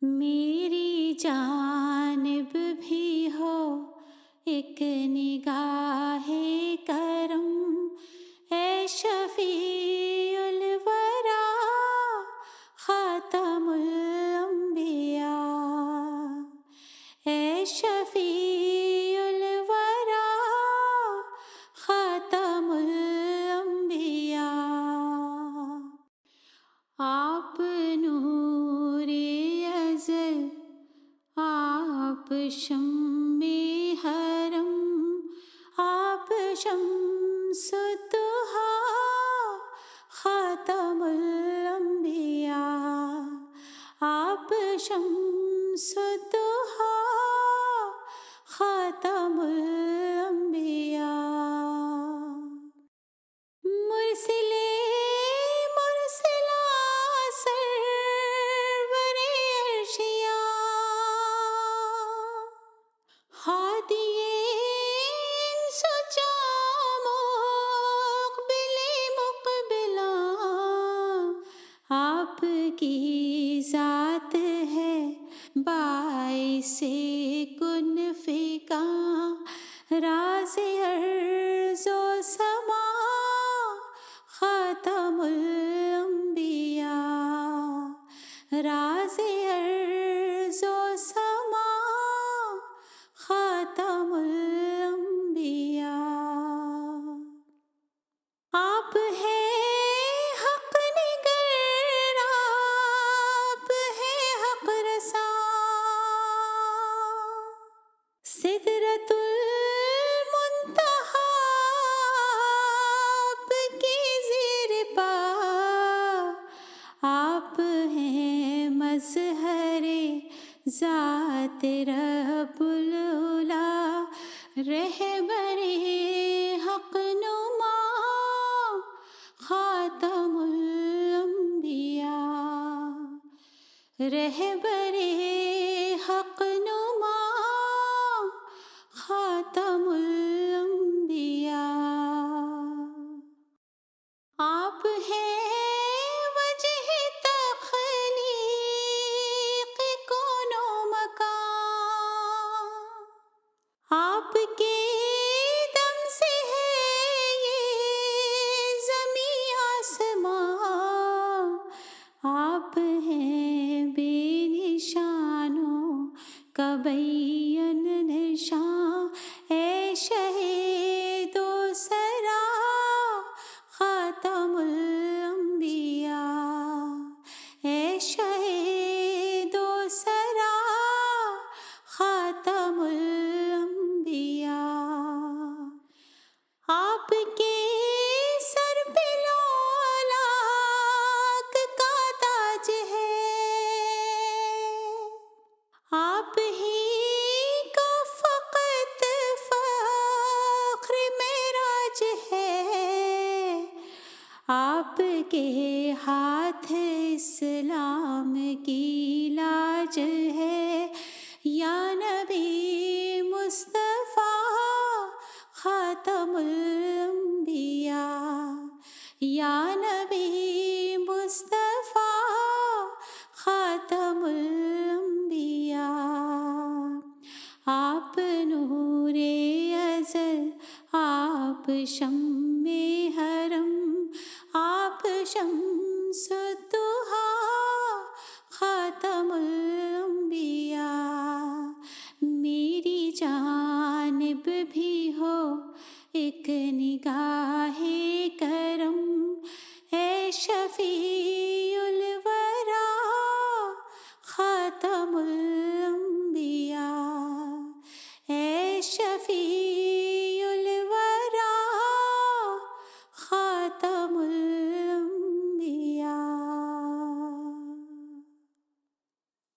میری جانب بھی ہو ایک نگاہ کرم، اے شفیع الورا خاتم الانبیاء، اے شفیع الورا خاتم الانبیاء۔ آپ نور ازل، آپ شمع حرم، آپ شمس الضحیٰ خاتم الانبیاء، آپ شمس الضحیٰ خاتم الانبیاء۔ مرسل مرسلا سرور عرشیا، ہادی انس و جان مقبل مقبلا، آپ کی ذات ہے باعث کن فکاں، راز ارض و سما خاتم الانبیاء، راز ارض و سما خاتم الانبیاء۔ آپ ہیں حق نگر، آپ ہیں حق رساں، سدرۃ المنتہیٰ آپ کی زیر پا، آپ ہیں مظہر ذات رب العلا، رہبر حق نما خاتم الانبیاء، رہبر حق نما خاتم الانبیاء۔ آپ ہیں وجہ تخلیق کون و مکان، آپ کے دم سے ہے یہ زمیں آسمان، آپ ہیں بے نشانوں کا بین نشاں، اے شہید و سرا خاتم الانبیاء، اے شہید و سرا خاتم الانبیاء۔ آپ کے سر پہ لولاک کا تاج ہے، آپ ہی کا فقط فخر معراج ہے، آپ کے ہاتھ اسلام کی لاج ہے، یا نبی مصطفیٰ خاتم الانبیاء، یا نبی مصطفیٰ خاتم الانبیاء۔ آپ نور ازل، آپ شمع حرم، آپ شمس الضحیٰ خاتم الانبیاء۔ میری جانب بھی ہو ایک نگاہ کرم، اے شفیع الورا خاتم الانبیاء، اے شفیع